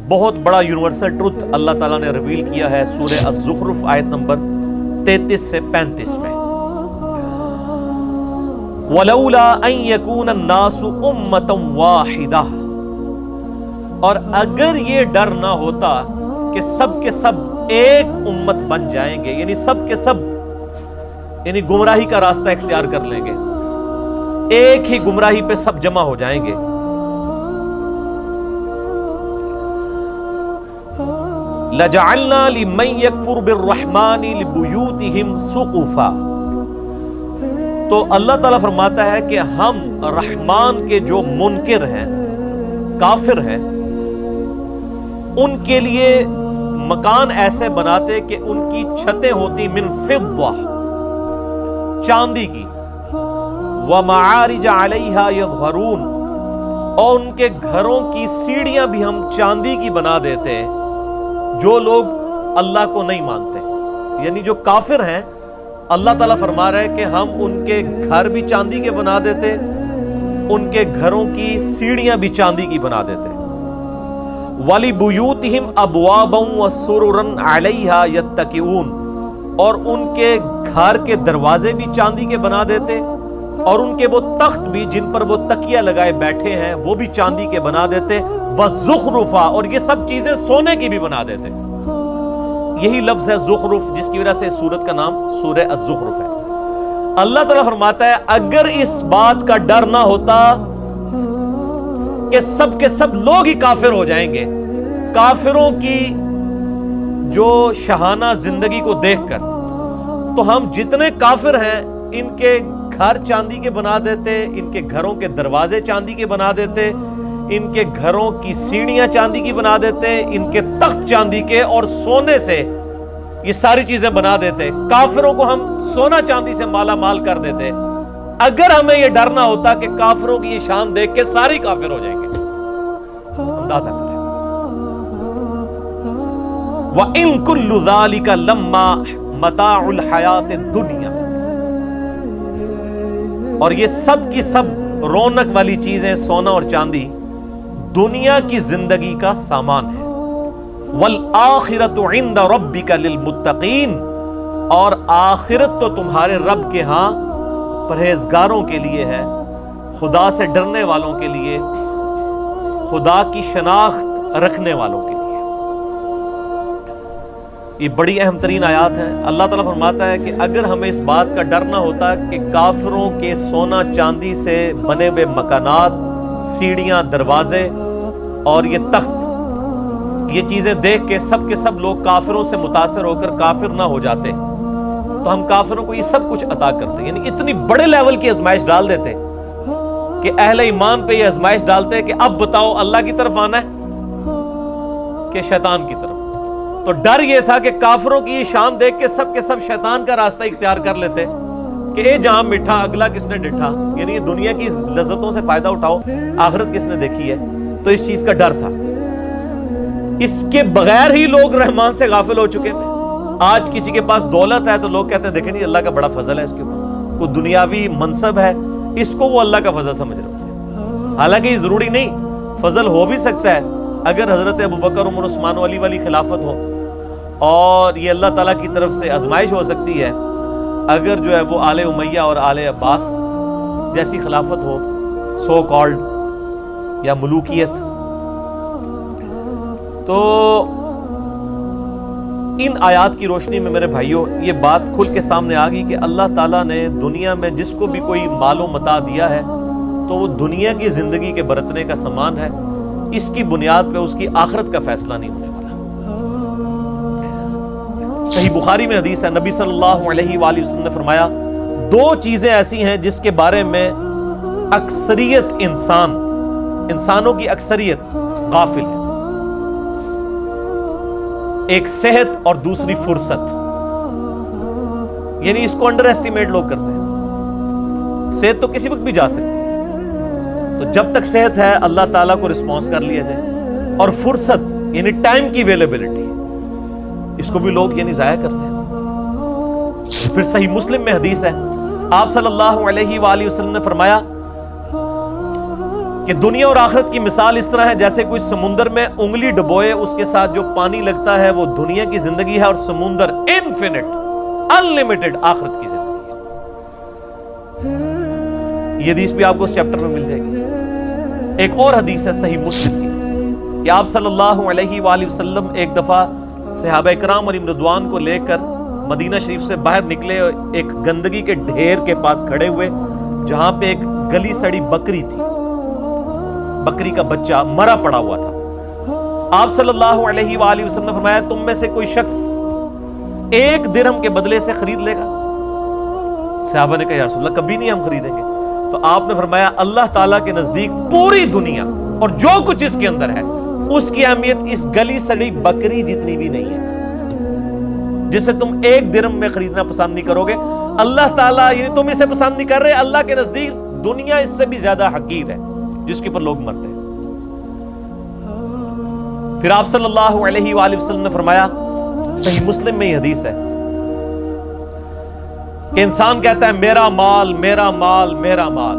بہت بڑا universal truth اللہ تعالیٰ نے ریویل کیا ہے سورہ الزخرف آیت نمبر 33 سے 35 میں، وَلَوْلَا أَن يَكُونَ النَّاسُ أُمَّةً وَاحِدَةً، اور اگر یہ ڈر نہ ہوتا کہ سب کے سب ایک امت بن جائیں گے، یعنی سب کے سب یعنی گمراہی کا راستہ اختیار کر لیں گے، ایک ہی گمراہی پہ سب جمع ہو جائیں گے، لَجَعَلْنَا لِمَن يَكْفُرُ بِالرَّحْمَنِ لِبُيُوتِهِمْ سُقُفًا، تو اللہ تعالیٰ فرماتا ہے کہ ہم رحمان کے جو منکر ہیں، کافر ہیں، ان کے لیے مکان ایسے بناتے کہ ان کی چھتیں ہوتی من فضہ، چاندی کی، وَمَعَارِجَ عَلَيْهَا يَظْهَرُونَ، اور ان کے گھروں کی سیڑھیاں بھی ہم چاندی کی بنا دیتے ہیں، جو لوگ اللہ کو نہیں مانتے، یعنی جو کافر ہیں، اللہ تعالیٰ فرما رہا ہے کہ ہم ان کے گھر بھی چاندی کے بنا دیتے، ان کے گھروں کی سیڑھیاں بھی چاندی کی بنا دیتے، وَلِبُيُوتِهِمْ أَبْوَابًا وَسُرُرًا عَلَيْهَا يَتَّكِئُونَ، اور ان کے گھر کے دروازے بھی چاندی کے بنا دیتے، اور ان کے وہ تخت بھی جن پر وہ تکیہ لگائے بیٹھے ہیں وہ بھی چاندی کے بنا دیتے، وَزُخْرُفًا، اور یہ سب چیزیں سونے کی بھی بنا دیتے۔ یہی لفظ ہے زخرف، جس کی وجہ سے اس سورت کا نام سورہ الزخرف ہے۔ اللہ تعالیٰ فرماتا ہے اگر اس بات کا ڈر نہ ہوتا کہ سب کے سب لوگ ہی کافر ہو جائیں گے، کافروں کی جو شاہانہ زندگی کو دیکھ کر، تو ہم جتنے کافر ہیں ان کے گھر چاندی کے بنا دیتے، ان کے گھروں کے دروازے چاندی کے بنا دیتے، ان کے گھروں کی سیڑھیاں چاندی کی بنا دیتے، ان کے تخت چاندی کے اور سونے سے یہ ساری چیزیں بنا دیتے، کافروں کو ہم سونا چاندی سے مالا مال کر دیتے، اگر ہمیں یہ ڈر نہ ہوتا کہ کافروں کی یہ شان دیکھ کے ساری کافر ہو جائیں گے۔ اندازہ کریں، وَإِن كُلُّ ذَلِكَ لَمَّا مَتَاعُ الْحَيَاةِ الدُّنْيَا، اور یہ سب کی سب رونق والی چیزیں، سونا اور چاندی، دنیا کی زندگی کا سامان ہے، وَالْآخِرَةُ عِندَ رَبِّكَ لِلْمُتَّقِينَ، اور آخرت تو تمہارے رب کے ہاں پرہیزگاروں کے لیے ہے، خدا سے ڈرنے والوں کے لیے، خدا کی شناخت رکھنے والوں کے لیے۔ یہ بڑی اہم ترین آیات ہے۔ اللہ تعالیٰ فرماتا ہے کہ اگر ہمیں اس بات کا ڈر نہ ہوتا کہ کافروں کے سونا چاندی سے بنے ہوئے مکانات، سیڑھیاں، دروازے اور یہ تخت، یہ چیزیں دیکھ کے سب لوگ کافروں سے متاثر ہو کر کافر نہ ہو جاتے، تو ہم کافروں کو یہ سب کچھ عطا کرتے، یعنی اتنی بڑے لیول کی آزمائش ڈال دیتے کہ اہل ایمان پہ یہ آزمائش ڈالتے کہ اب بتاؤ اللہ کی طرف آنا ہے کہ شیطان کی طرف۔ تو ڈر یہ تھا کہ کافروں کی یہ شان دیکھ کے سب شیطان کا راستہ اختیار کر لیتے کہ اے جہاں میٹھا اگلا کس نے ڈٹھا، یعنی یہ دنیا کی لذتوں سے فائدہ اٹھاؤ، آخرت کس نے دیکھی ہے۔ تو اس چیز کا ڈر تھا، اس کے بغیر ہی لوگ رحمان سے غافل ہو چکے تھے۔ آج کسی کے پاس دولت ہے تو لوگ کہتے ہیں دیکھیں نہیں اللہ کا بڑا فضل ہے اس کے اوپر، کوئی دنیاوی منصب ہے اس کو وہ اللہ کا فضل سمجھ رہے ہوتے ہیں، حالانکہ یہ ضروری نہیں، فضل ہو بھی سکتا ہے اگر حضرت ابوبکر عمر عثمان علی والی خلافت ہو، اور یہ اللہ تعالیٰ کی طرف سے آزمائش ہو سکتی ہے اگر جو ہے وہ آل امیہ اور آل عباس جیسی خلافت ہو، سو کالڈ یا ملوکیت۔ تو ان آیات کی روشنی میں میرے بھائیوں یہ بات کھل کے سامنے آ گئی کہ اللہ تعالیٰ نے دنیا میں جس کو بھی کوئی مال و متاع دیا ہے تو وہ دنیا کی زندگی کے برتنے کا سامان ہے، اس کی بنیاد پہ اس کی آخرت کا فیصلہ نہیں ہونے والا۔ صحیح بخاری میں حدیث ہے، نبی صلی اللہ علیہ وآلہ وسلم نے فرمایا دو چیزیں ایسی ہیں جس کے بارے میں اکثریت انسانوں کی اکثریت غافل ہے، ایک صحت اور دوسری فرصت، یعنی اس کو انڈر ایسٹیمیٹ لوگ کرتے ہیں۔ صحت تو کسی وقت بھی جا سکتی ہے، تو جب تک صحت ہے اللہ تعالیٰ کو رسپانس کر لیا جائے، اور فرصت یعنی ٹائم کی اویلیبلٹی، اس کو بھی لوگ یعنی ضائع کرتے ہیں۔ پھر صحیح مسلم میں حدیث ہے، آپ صلی اللہ علیہ وآلہ وسلم نے فرمایا کہ دنیا اور آخرت کی مثال اس طرح ہے جیسے کوئی سمندر میں انگلی ڈبوئے، اس کے ساتھ جو پانی لگتا ہے وہ دنیا کی زندگی ہے، اور سمندر انفینٹ انلمیٹڈ آخرت کی زندگی ہے۔ یہ حدیث بھی آپ کو اس چیپٹر میں مل جائے گی۔ ایک اور حدیث ہے صحیح مسلم کی کہ آپ صلی اللہ علیہ وآلہ وسلم ایک دفعہ صحابہ کرام علیہم رضوان کو لے کر مدینہ شریف سے باہر نکلے، ایک گندگی کے ڈھیر کے پاس کھڑے ہوئے جہاں پہ ایک گلی سڑی بکری تھی، بکری کا بچہ مرا پڑا ہوا تھا۔ آپ صلی اللہ علیہ وآلہ وسلم نے فرمایا تم میں سے کوئی شخص 1 درہم کے بدلے سے خرید لے گا؟ صحابہ نے کہا یا رسول اللہ کبھی نہیں ہم خریدیں گے۔ تو آپ نے فرمایا اللہ تعالیٰ کے نزدیک پوری دنیا اور جو کچھ اس کے اندر ہے اس کی اہمیت اس گلی سڑی بکری جتنی بھی نہیں ہے، جسے تم 1 درہم میں خریدنا پسند نہیں کرو گے۔ اللہ تعالیٰ یعنی تم اسے پسند نہیں کر رہے، اللہ کے نزدیک دنیا اس سے بھی زیادہ حقیر ہے جس کے اوپر لوگ مرتے ہیں۔ پھر آپ صلی اللہ علیہ وآلہ وسلم نے فرمایا، صحیح مسلم میں یہ حدیث ہے کہ انسان کہتا ہے میرا مال میرا مال میرا مال،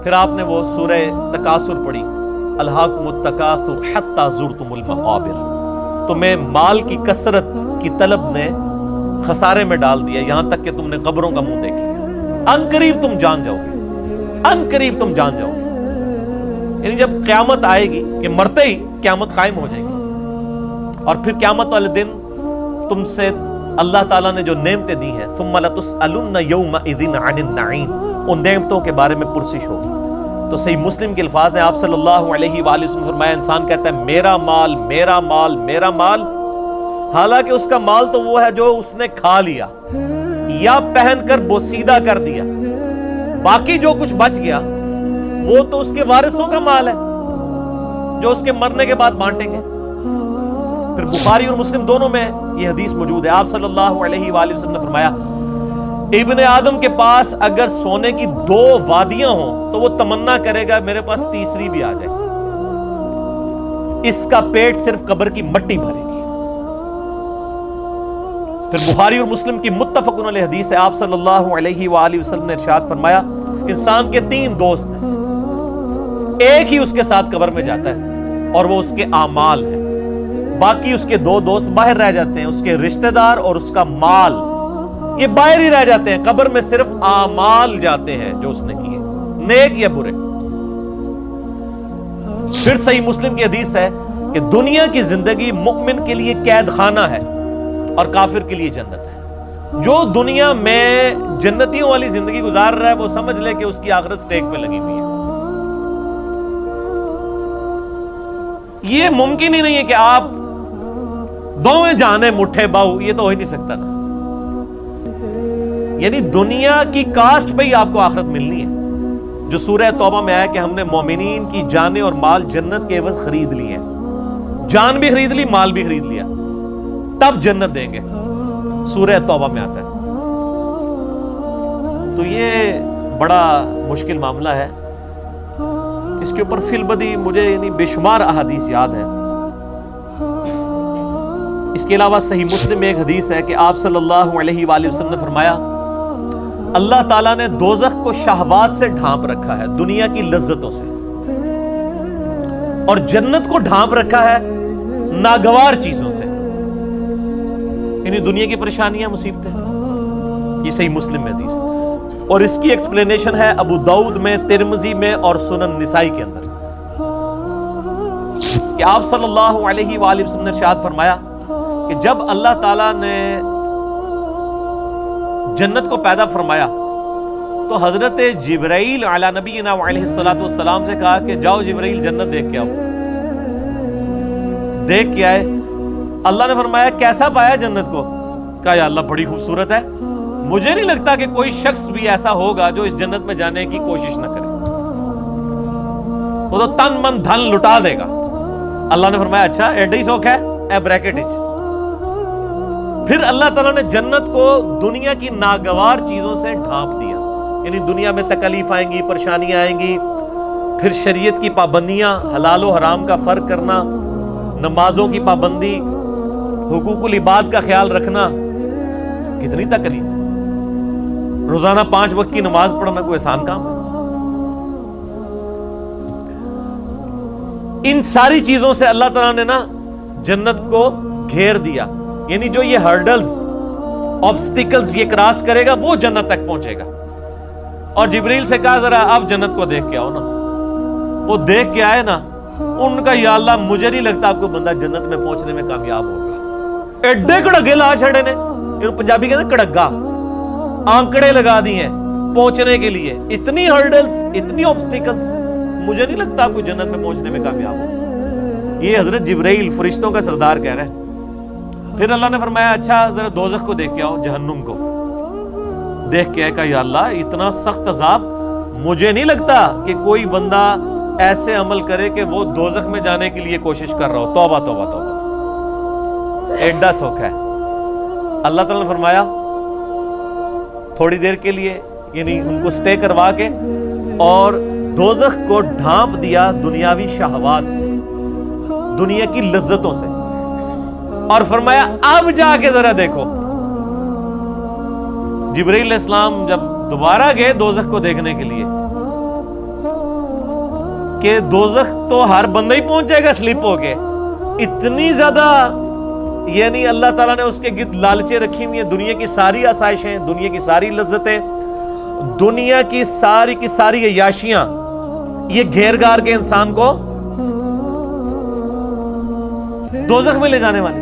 پھر آپ نے وہ سورہ تکاثر پڑھی، الہاکم التکاثر حتی زرتم المقابر، تمہیں مال کی کثرت کی طلب نے خسارے میں ڈال دیا یہاں تک کہ تم نے قبروں کا منہ دیکھ لیا، ان قریب تم جان جاؤ گے، ان قریب تم جان جاؤ گے۔ یعنی جب قیامت آئے گی کہ مرتے ہی قیامت قائم ہو جائے گی، اور پھر قیامت والے دن تم سے اللہ تعالیٰ نے جو نعمتیں دی ہیں ثم لتسألن یومئذ عن النعیم، ان نعمتوں کے بارے میں پرسش ہوگی۔ تو صحیح مسلم کے الفاظ ہیں، آپ صلی اللہ علیہ وآلہ وسلم فرمایا انسان کہتا ہے میرا مال میرا مال میرا مال، حالانکہ اس کا مال تو وہ ہے جو اس نے کھا لیا یا پہن کر بوسیدہ کر دیا، باقی جو کچھ بچ گیا وہ تو اس کے وارثوں کا مال ہے جو اس کے مرنے کے بعد بانٹیں گے۔ پھر بخاری اور مسلم دونوں میں یہ حدیث موجود ہے، آپ صلی اللہ علیہ وآلہ وسلم نے فرمایا ابن آدم کے پاس اگر سونے کی 2 وادیاں ہوں تو وہ تمنا کرے گا میرے پاس تیسری بھی آ جائے، اس کا پیٹ صرف قبر کی مٹی بھرے گی۔ پھر بخاری اور مسلم کی متفق علیہ حدیث ہے، آپ صلی اللہ علیہ وآلہ وسلم نے ارشاد فرمایا انسان کے 3 دوست ہیں، ایک ہی اس کے ساتھ قبر میں جاتا ہے اور وہ اس کے اعمال ہیں، باقی اس کے 2 دوست باہر رہ جاتے ہیں، اس کے رشتہ دار اور اس کا مال، یہ باہر ہی رہ جاتے ہیں، قبر میں صرف اعمال جاتے ہیں جو اس نے کیے، نیک یا برے۔ پھر صحیح مسلم کی حدیث ہے کہ دنیا کی زندگی مومن کے لیے قید خانہ ہے اور کافر کے لیے جنت ہے۔ جو دنیا میں جنتیوں والی زندگی گزار رہا ہے وہ سمجھ لے کہ اس کی آخرت سٹیک پہ لگی ہوئی ہے۔ یہ ممکن ہی نہیں ہے کہ آپ دوویں جانے مٹھے باؤ، یہ تو ہو ہی نہیں سکتا نا۔ یعنی دنیا کی کاسٹ پہ ہی آپ کو آخرت ملنی ہے، جو سورہ توبہ میں آیا کہ ہم نے مومنین کی جانیں اور مال جنت کے عوض خرید لیے، جان بھی خرید لی مال بھی خرید لیا، تب جنت دیں گے، سورہ توبہ میں آتا ہے۔ تو یہ بڑا مشکل معاملہ ہے، اس کے اوپر فی البدی مجھے یعنی بے شمار احادیث یاد ہیں۔ اس کے علاوہ صحیح مسلم میں ایک حدیث ہے کہ آپ صلی اللہ علیہ وآلہ وسلم نے فرمایا اللہ تعالیٰ نے دوزخ کو شہوات سے ڈھانپ رکھا ہے، دنیا کی لذتوں سے، اور جنت کو ڈھانپ رکھا ہے ناگوار چیزوں سے، یعنی دنیا کی پریشانیاں مصیبتیں۔ یہ صحیح مسلم میں حدیث ہے، اور اس کی ایکسپلینیشن ہے ابو داؤد میں، ترمذی میں اور سنن نسائی کے اندر، کہ آپ صلی اللہ علیہ وآلہ وسلم نے ارشاد فرمایا کہ جب اللہ تعالیٰ نے جنت کو پیدا فرمایا تو حضرت جبرائیل علی نبینا علیہ الصلوۃ والسلام سے کہا کہ جاؤ جبرائیل جنت دیکھ کے آؤ۔ دیکھ کے آئے، اللہ نے فرمایا کیسا پایا جنت کو؟ کہا یا اللہ بڑی خوبصورت ہے، مجھے نہیں لگتا کہ کوئی شخص بھی ایسا ہوگا جو اس جنت میں جانے کی کوشش نہ کرے، وہ تو تن من دھن لٹا دے گا۔ اللہ نے فرمایا اچھا ایڈا ہی سوکھ ہے، اے بریکٹ اچ۔ پھر اللہ تعالیٰ نے جنت کو دنیا کی ناگوار چیزوں سے ڈھانپ دیا، یعنی دنیا میں تکلیف آئیں گی، پریشانیاں آئیں گی، پھر شریعت کی پابندیاں، حلال و حرام کا فرق کرنا، نمازوں کی پابندی، حقوق العباد کا خیال رکھنا، کتنی تکلیف۔ روزانہ 5 وقت کی نماز پڑھنا کوئی آسان کام ہے؟ ان ساری چیزوں سے اللہ تعالیٰ نے نا جنت کو گھیر دیا، یعنی جو یہ ہرڈلز، آبسٹیکلز یہ کراس کرے گا وہ جنت تک پہنچے گا۔ اور جبریل سے کہا ذرا آپ جنت کو دیکھ کے آؤ نا، وہ دیکھ کے آئے نا، ان کا یا اللہ مجھے نہیں لگتا آپ کو بندہ جنت میں پہنچنے میں کامیاب ہوگا۔ ایڈے کڑگے لا چھڑے نے، پنجابی کہتے ہیں کڑگا، آنکڑے لگا دی ہیں پہنچنے کے لیے، اتنی ہرڈلز، اتنی آبسٹیکلز، مجھے نہیں لگتا آپ کو جنت میں پہنچنے میں کامیاب ہوگا۔ یہ حضرت جبرائیل فرشتوں کا سردار کہہ رہے ہیں۔ پھر اللہ نے فرمایا اچھا ذرا دوزخ کو دیکھ کے آؤ، جہنم کو دیکھ کے کہا یا اللہ اتنا سخت عذاب، مجھے نہیں لگتا کہ کوئی بندہ ایسے عمل کرے کہ وہ دوزخ میں جانے کے لیے کوشش کر رہا ہو۔ توبہ توبہ توبہ، ایڈا سوکھ ہے۔ اللہ تعالیٰ نے فرمایا تھوڑی دیر کے لیے، یعنی ان کو سٹے کروا کے، اور دوزخ کو ڈھانپ دیا دنیاوی شہوات سے، دنیا کی لذتوں سے، اور فرمایا اب جا کے ذرا دیکھو۔ جبرائیل علیہ السلام جب دوبارہ گئے دوزخ کو دیکھنے کے لیے، کہ دوزخ تو ہر بندہ ہی پہنچ جائے گا سلپ ہو کے، اتنی زیادہ یعنی اللہ تعالیٰ نے اس کے گرد لالچیں رکھی ہوئی ہیں، دنیا کی ساری آسائشیں، دنیا کی ساری لذتیں، دنیا کی ساری عیاشیاں، یہ گھیر گار کے انسان کو دوزخ میں لے جانے والی۔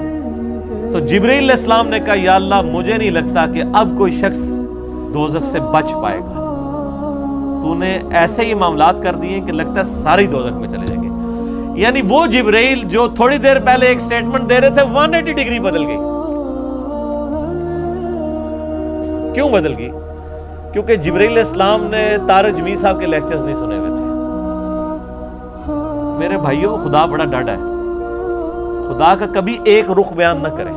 تو جبرائیل علیہ السلام نے کہا یا اللہ مجھے نہیں لگتا کہ اب کوئی شخص دوزخ سے بچ پائے گا، تو نے ایسے ہی معاملات کر دیے کہ لگتا ہے سارے دوزخ میں چلے جائیں گے۔ یعنی وہ جبرائیل جو تھوڑی دیر پہلے ایک سٹیٹمنٹ دے رہے تھے 180 ڈگری بدل گئی۔ کیوں بدل گئی؟ کیونکہ جبرائیل علیہ السلام نے طارق جمیل صاحب کے لیکچرز نہیں سنے ہوئے تھے۔ میرے بھائیوں خدا بڑا ڈاڈا ہے، خدا کا کبھی ایک رخ بیان نہ کریں۔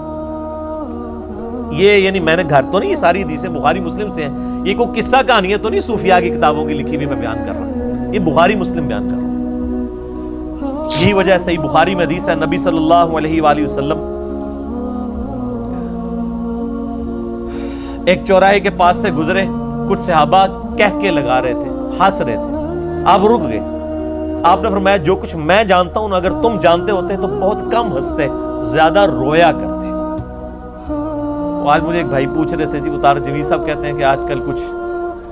یہ یعنی میں نے گھر تو نہیں، یہ ساری حدیثیں بخاری مسلم سے ہیں، یہ کوئی قصہ کہانیاں تو نہیں صوفیاء کی کتابوں کی لکھی ہوئی میں بیان کر رہا ہوں، یہ بخاری مسلم بیان کر رہا ہوں۔ یہی وجہ صحیح بخاری میں حدیث ہے، نبی صلی اللہ علیہ وآلہ وسلم ایک چوراہے کے پاس سے گزرے، کچھ صحابہ کہہ کے لگا رہے تھے، ہنس رہے تھے، آپ رک گئے۔ آپ نے فرمایا جو کچھ میں جانتا ہوں اگر تم جانتے ہوتے تو بہت کم ہنستے، زیادہ رویا کرتے۔ آج مجھے ایک بھائی پوچھ رہے تھے، جی وہ طارق جمیل صاحب کہتے ہیں کہ آج کل کچھ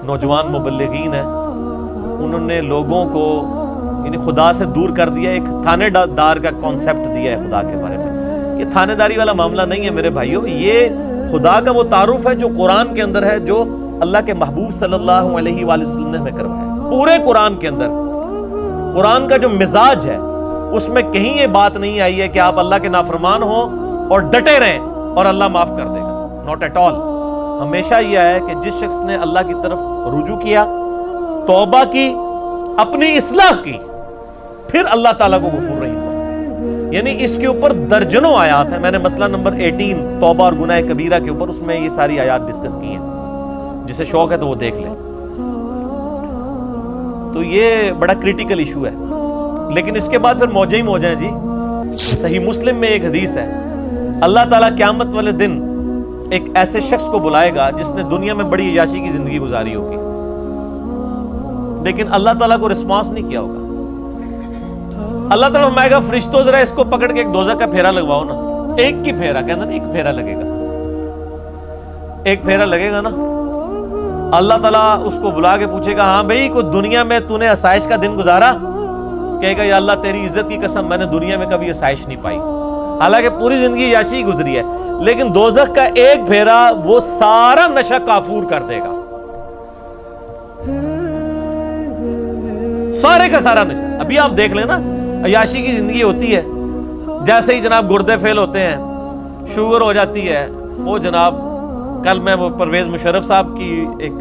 نوجوان مبلغین ہیں، انہوں نے لوگوں کو یعنی خدا سے دور کر دیا، ایک تھانے دار کا کانسیپٹ دیا ہے خدا کے بارے میں۔ یہ تھانے داری والا معاملہ نہیں ہے میرے بھائیوں، یہ خدا کا وہ تعارف ہے جو قرآن کے اندر ہے، جو اللہ کے محبوب صلی اللہ علیہ وآلہ وسلم نے ہمیں کروایا۔ پورے قرآن کے اندر قرآن کا جو مزاج ہے اس میں کہیں یہ بات نہیں آئی ہے کہ آپ اللہ کے نافرمان ہوں اور ڈٹے رہیں اور اللہ معاف کر دے گا، ناٹ ایٹ آل۔ ہمیشہ یہ ہے کہ جس شخص نے اللہ کی طرف رجوع کیا، توبہ کی، اپنی اصلاح کی، پھر اللہ تعالیٰ کو غفور رحیم ہوا۔ یعنی اس کے اوپر درجنوں آیات ہیں، میں نے مسئلہ نمبر 18 توبہ اور گناہ کبیرہ کے اوپر، اس میں یہ ساری آیات ڈسکس کی ہیں، جسے شوق ہے تو وہ دیکھ لیں۔ تو یہ بڑا کریٹیکل ایشو ہے، لیکن اس کے بعد پھر موجیں ہی موجیں ہیں جی۔ صحیح مسلم میں ایک حدیث ہے، اللہ تعالیٰ قیامت والے دن ایک ایسے شخص کو بلائے گا جس نے دنیا میں بڑی عیاشی کی زندگی گزاری ہوگی، لیکن اللہ تعالیٰ کو رسپانس نہیں کیا ہوگا۔ اللہ تعالیٰ فرمائے گا فرشتوں ذرا اس کو پکڑ کے ایک دوزخ کا پھیرا لگواؤ نا، ایک کی پھیرا، کہنا نا ایک پھیرا لگے گا، ایک پھیرا لگے گا نا۔ اللہ تعالیٰ اس کو بلا کے پوچھے گا ہاں بھئی کوئی دنیا میں تو نے آسائش کا دن گزارا؟ کہے گا یا اللہ تیری عزت کی قسم میں نے دنیا میں کبھی آسائش نہیں پائی، حالانکہ پوری زندگی عیاشی گزری ہے، لیکن دوزخ کا ایک پھیرا وہ سارا نشہ کافور کر دے گا، سارے کا سارا نشہ۔ ابھی آپ دیکھ لیں نا، عیاشی کی زندگی ہوتی ہے، جیسے ہی جناب گردے فیل ہوتے ہیں، شوگر ہو جاتی ہے، وہ جناب کل میں وہ پرویز مشرف صاحب کی ایک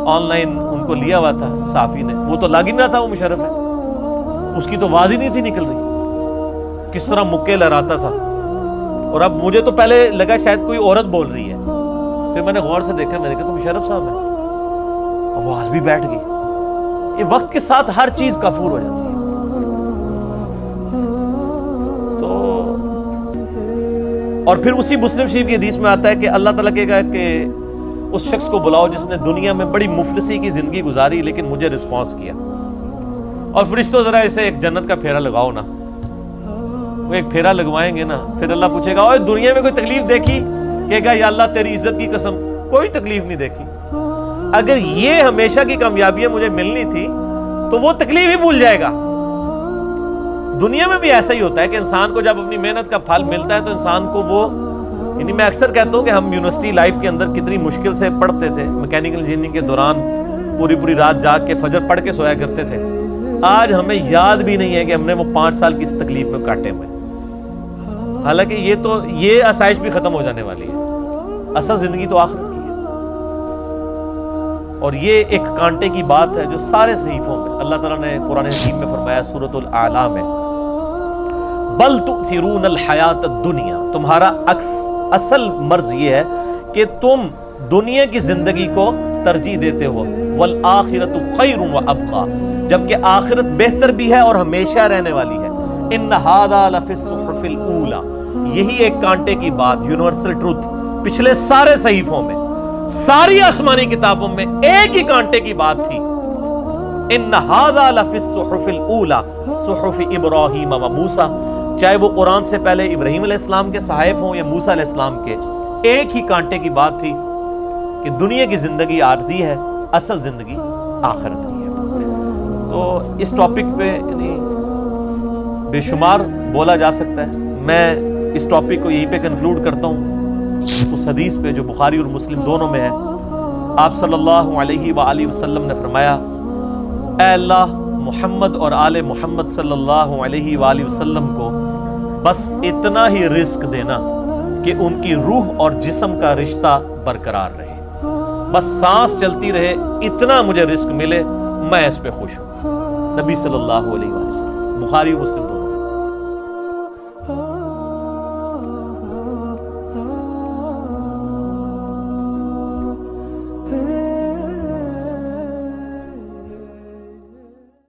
آن لائن ان کو لیا ہوا تھا صحافی نے، وہ تو لگ ہی نہ تھا، وہ مشرف ہے، اس کی تو آواز ہی نہیں تھی نکل رہی، کس طرح مکے لہراتا تھا، اور اب مجھے تو پہلے لگا شاید کوئی عورت بول رہی ہے، پھر میں نے غور سے دیکھا، میں نے کہا تو مشرف صاحب ہے، آواز بھی بیٹھ گئی۔ یہ وقت کے ساتھ ہر چیز کافور ہو جاتی ہے۔ تو اور پھر اسی مسلم شریف کی حدیث میں آتا ہے کہ اللہ تعالیٰ کہے گا کہ اس شخص کو بلاؤ جس نے دنیا میں بڑی مفلسی کی زندگی گزاری لیکن مجھے رسپانس کیا، اور فرشتوں ذرا اسے ایک جنت کا پھیرا لگاؤ نا۔ وہ ایک پھیرا لگوائیں گے نا، پھر اللہ پوچھے گا اوے دنیا میں کوئی تکلیف دیکھی؟ کہے گا یا اللہ تیری عزت کی قسم کوئی تکلیف نہیں دیکھی۔ اگر یہ ہمیشہ کی کامیابیاں مجھے ملنی تھی تو وہ تکلیف ہی بھول جائے گا۔ دنیا میں بھی ایسا ہی ہوتا ہے کہ انسان کو جب اپنی محنت کا پھل ملتا ہے تو انسان کو وہ، یعنی میں اکثر کہتا ہوں کہ ہم یونیورسٹی لائف کے اندر کتنی مشکل سے پڑھتے تھے، میکینیکل انجینئرنگ کے دوران پوری رات جاگ کے فجر پڑھ کے سویا کرتے تھے، آج ہمیں یاد بھی نہیں ہے کہ ہم نے وہ 5 سال کی اس تکلیف میں کاٹے ہوئے، حالانکہ یہ آسائش بھی ختم ہو جانے والی ہے، اصل زندگی تو آخرت کی ہے۔ اور یہ ایک کانٹے کی بات ہے جو سارے صحیفوں میں اللہ تعالیٰ نے قرآن حکیم میں فرمایا سورۃ الاعلیٰ میں، بل تؤثرون الحیات الدنیا، تمہارا اصل مرض یہ ہے کہ تم دنیا کی زندگی کو ترجیح دیتے ہو، والآخرۃ خیر وابقیٰ، جبکہ آخرت بہتر بھی ہے اور ہمیشہ رہنے والی ہے۔ ان ھذا لفی الصحف الاولى، یہی ایک کانٹے کی بات، یونیورسل ٹروتھ، پچھلے سارے صحیفوں میں، ساری آسمانی کتابوں میں ایک ہی کانٹے کی بات تھی، ان ھذا لفی الصحف الاولى صحف ابراہیم و موسیٰ، چاہے وہ قرآن سے پہلے ابراہیم علیہ السلام کے صحائف ہوں یا موسیٰ علیہ السلام کے، ایک ہی کانٹے کی بات تھی کہ دنیا کی زندگی عارضی ہے، اصل زندگی آخرت کی ہے۔ تو اس ٹاپک پہ یعنی بے شمار بولا جا سکتا ہے، میں اس ٹاپک کو یہیں پہ کنکلوڈ کرتا ہوں اس حدیث پہ جو بخاری اور مسلم دونوں میں ہے۔ آپ صلی اللہ علیہ وآلہ وسلم نے فرمایا، اے اللہ محمد اور آل محمد صلی اللہ علیہ وآلہ وسلم کو بس اتنا ہی رزق دینا کہ ان کی روح اور جسم کا رشتہ برقرار رہے، بس سانس چلتی رہے، اتنا مجھے رزق ملے، میں اس پہ خوش ہوں۔ نبی صلی اللہ علیہ وآلہ وسلم، بخاری و مسلم دونوں۔